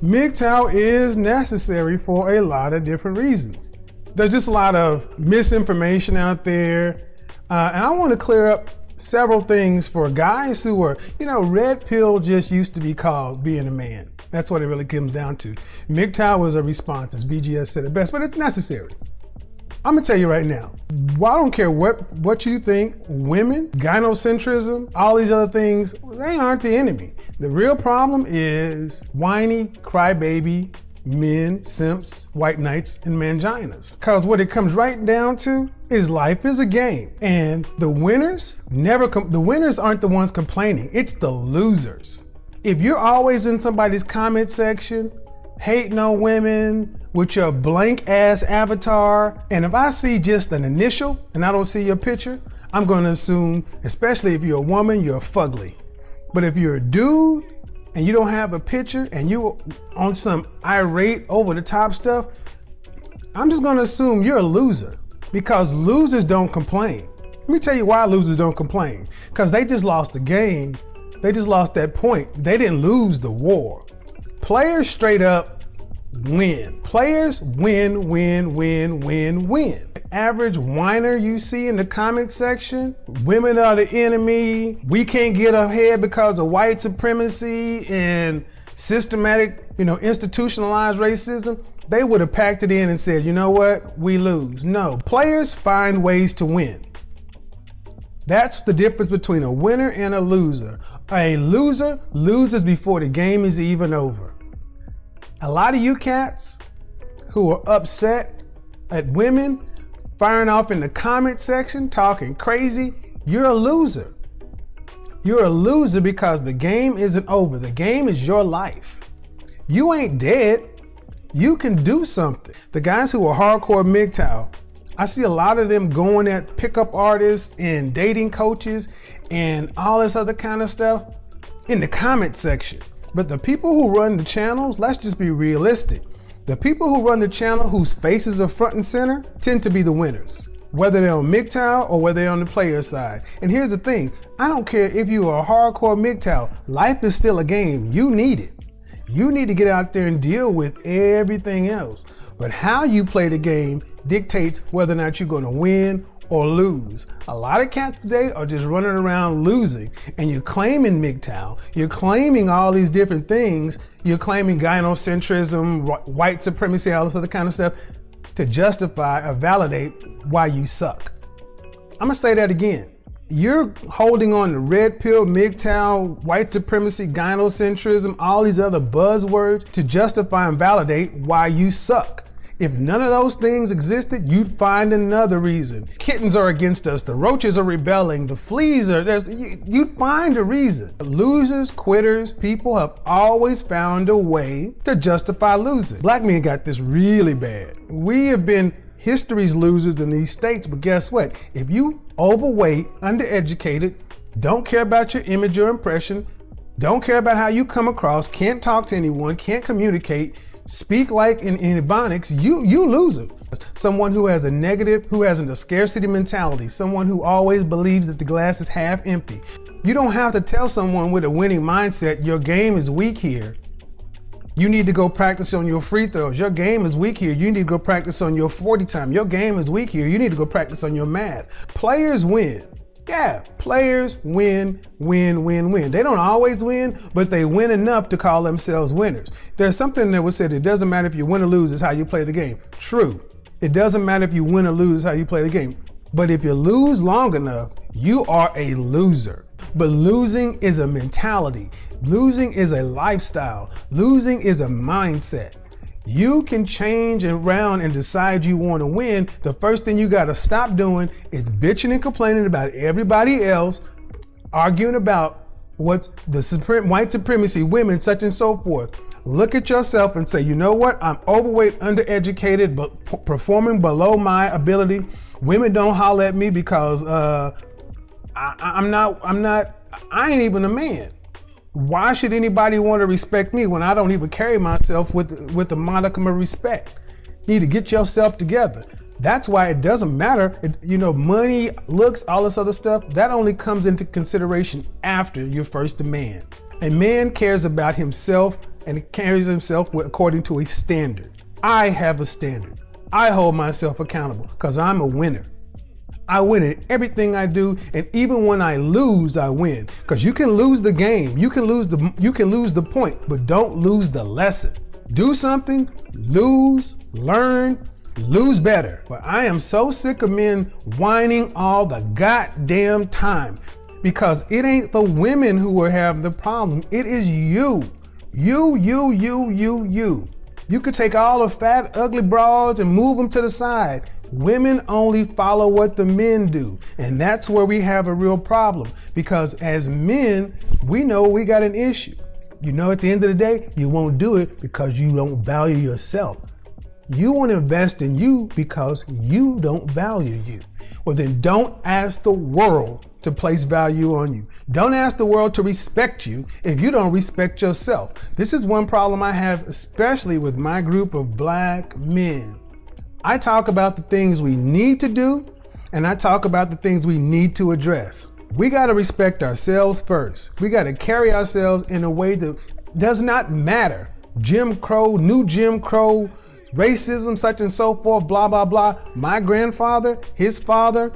MGTOW is necessary for a lot of different reasons. There's just a lot of misinformation out there. And I want to clear up several things for guys who are, red pill just used to be called being a man. That's what it really comes down to. MGTOW was a response, as BGS said it best, but it's necessary. I'm gonna tell you right now, I don't care what you think, women, gynocentrism, all these other things, they aren't the enemy. The real problem is whiny, crybaby men, simps, white knights, and manginas. Cause what it comes right down to is life is a game. And the winners the winners aren't the ones complaining, it's the losers. If you're always in somebody's comment section, hating on women with your blank ass avatar, and if I see just an initial and I don't see your picture, I'm gonna assume, especially if you're a woman, you're fugly. But if you're a dude and you don't have a picture and you on some irate over the top stuff, I'm just gonna assume you're a loser, because losers don't complain. Let me tell you why losers don't complain. Because they just lost the game. They just lost that point. They didn't lose the war. Players straight up win. Players win, win, win, win, win. Average whiner you see in the comment section, women are the enemy, we can't get ahead because of white supremacy and systematic, institutionalized racism, they would have packed it in and said, you know what, we lose. No, players find ways to win. That's the difference between a winner and a loser. A loser loses before the game is even over. A lot of you cats who are upset at women firing off in the comment section, talking crazy, you're a loser. You're a loser because the game isn't over. The game is your life. You ain't dead. You can do something. The guys who are hardcore MGTOW, I see a lot of them going at pickup artists and dating coaches and all this other kind of stuff in the comment section. But the people who run the channels, let's just be realistic. The people who run the channel whose faces are front and center tend to be the winners, whether they're on MGTOW or whether they're on the player side. And here's the thing, I don't care if you are a hardcore MGTOW, life is still a game. You need it. You need to get out there and deal with everything else. But how you play the game dictates whether or not you're gonna win or lose. A lot of cats today are just running around losing, and you're claiming MGTOW, you're claiming all these different things, you're claiming gynocentrism, white supremacy, all this other kind of stuff to justify or validate why you suck. I'm gonna say that again. You're holding on to red pill, MGTOW, white supremacy, gynocentrism, all these other buzzwords to justify and validate why you suck. If none of those things existed, you'd find another reason. Kittens are against us, the roaches are rebelling, the fleas are, you'd find a reason. Losers, quitters, people have always found a way to justify losing. Black men got this really bad. We have been history's losers in these states, but guess what? If you overweight, undereducated, don't care about your image or impression, don't care about how you come across, can't talk to anyone, can't communicate, speak like in Ebonics, you loser. Someone who has a scarcity mentality, someone who always believes that the glass is half empty. You don't have to tell someone with a winning mindset, your game is weak here. You need to go practice on your free throws. Your game is weak here. You need to go practice on your 40 time. Your game is weak here. You need to go practice on your math. Players win. Yeah, players win, win, win, win. They don't always win, but they win enough to call themselves winners. There's something that was said, it doesn't matter if you win or lose, it's how you play the game. True. It doesn't matter if you win or lose, it's how you play the game. But if you lose long enough, you are a loser. But losing is a mentality. Losing is a lifestyle. Losing is a mindset. You can change around and decide you want to win. The first thing you got to stop doing is bitching and complaining about everybody else, arguing about what's the white supremacy, women, such and so forth. Look at yourself and say, you know what? I'm overweight, undereducated, but performing below my ability. Women don't holler at me because I ain't even a man. Why should anybody want to respect me when I don't even carry myself with the modicum of respect? You need to get yourself together. That's why it doesn't matter. Money, looks, all this other stuff, that only comes into consideration after your first demand. A man cares about himself and carries himself according to a standard. I have a standard. I hold myself accountable because I'm a winner. I win in everything I do, and even when I lose, I win. Because you can lose the game, you can lose the point, but don't lose the lesson. Do something, lose, learn, lose better. But I am so sick of men whining all the goddamn time, because it ain't the women who will have the problem. It is you. You. You could take all the fat, ugly broads and move them to the side. Women only follow what the men do. And that's where we have a real problem, because as men, we know we got an issue. You know, at the end of the day, you won't do it because you don't value yourself. You won't invest in you because you don't value you. Well, then don't ask the world to place value on you. Don't ask the world to respect you if you don't respect yourself. This is one problem I have, especially with my group of black men. I talk about the things we need to do, and I talk about the things we need to address. We got to respect ourselves first. We got to carry ourselves in a way that does not matter. Jim Crow, new Jim Crow, racism, such and so forth, blah, blah, blah. My grandfather, his father,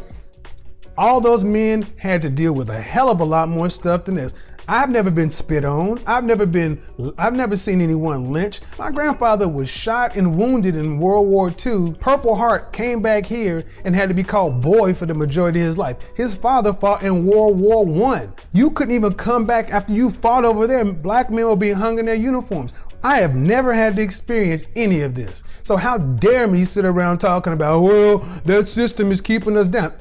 all those men had to deal with a hell of a lot more stuff than this. I've never been spit on. I've never seen anyone lynched. My grandfather was shot and wounded in World War II. Purple Heart, came back here and had to be called boy for the majority of his life. His father fought in World War I. You couldn't even come back after you fought over there. Black men were being hung in their uniforms. I have never had to experience any of this. So how dare me sit around talking about, well, that system is keeping us down.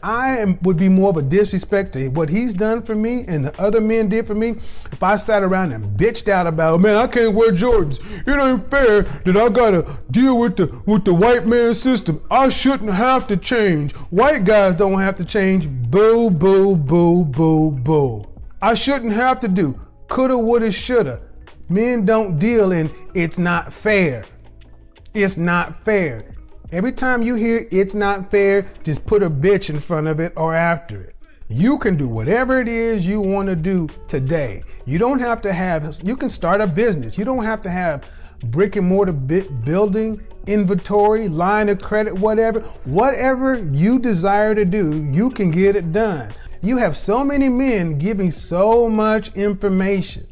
Would be more of a disrespect to what he's done for me and the other men did for me if I sat around and bitched out about, man, I can't wear Jordans. It ain't fair that I gotta deal with the white man system. I shouldn't have to change. White guys don't have to change. Boo, boo, boo, boo, boo. I shouldn't have to do. Coulda, woulda, shoulda. Men don't deal in it's not fair. It's not fair. Every time you hear it's not fair, just put a bitch in front of it or after it. You can do whatever it is you want to do today. You don't have to you can start a business. You don't have to have brick and mortar building, inventory, line of credit, whatever. Whatever you desire to do, you can get it done. You have so many men giving so much information.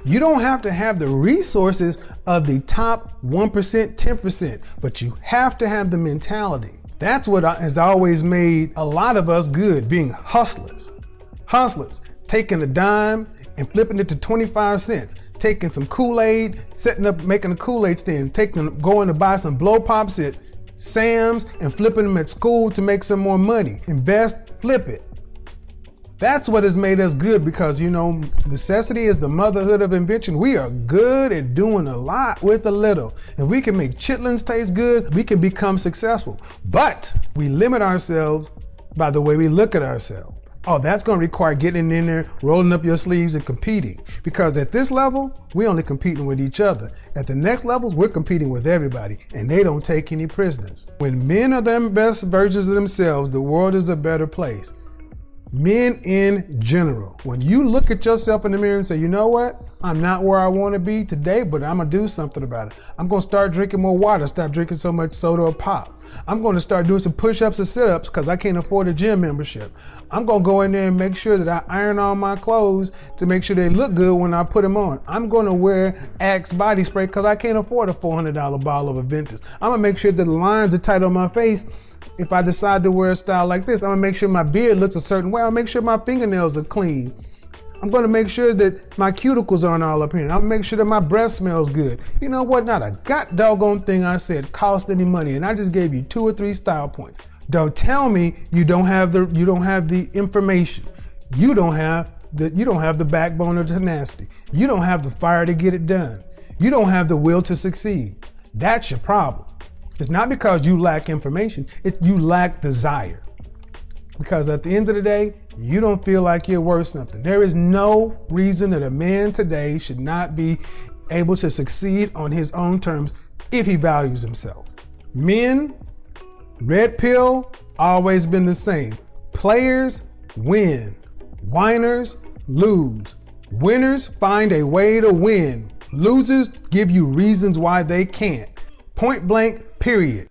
You don't have to have the resources of the top 1%, 10%, but you have to have the mentality. That's what has always made a lot of us good, being hustlers. Hustlers, taking a dime and flipping it to 25 cents, taking some Kool-Aid, setting up, making a Kool-Aid stand, going to buy some blow pops at Sam's and flipping them at school to make some more money. Invest, flip it. That's what has made us good, because, you know, necessity is the motherhood of invention. We are good at doing a lot with a little. If we can make chitlins taste good, we can become successful. But we limit ourselves by the way we look at ourselves. Oh, that's going to require getting in there, rolling up your sleeves and competing. Because at this level, we're only competing with each other. At the next levels, we're competing with everybody, and they don't take any prisoners. When men are the best versions of themselves, the world is a better place. Men in general, when you look at yourself in the mirror and say, you know what? I'm not where I want to be today, but I'm going to do something about it. I'm going to start drinking more water, stop drinking so much soda or pop. I'm going to start doing some push-ups and sit-ups because I can't afford a gym membership. I'm going to go in there and make sure that I iron all my clothes to make sure they look good when I put them on. I'm going to wear Axe body spray because I can't afford a $400 bottle of Aventus. I'm going to make sure that the lines are tight on my face. If I decide to wear a style like this, I'm gonna make sure my beard looks a certain way. I'll make sure my fingernails are clean. I'm gonna make sure that my cuticles aren't all up here. I'll make sure that my breath smells good. You know what? Not a god doggone thing I said cost any money, and I just gave you 2 or 3 style points. Don't tell me you don't have the information. You don't have the backbone or tenacity. You don't have the fire to get it done. You don't have the will to succeed. That's your problem. It's not because you lack information, you lack desire. Because at the end of the day, you don't feel like you're worth something. There is no reason that a man today should not be able to succeed on his own terms if he values himself. Men, red pill, always been the same. Players win, whiners lose. Winners find a way to win. Losers give you reasons why they can't. Point blank, period.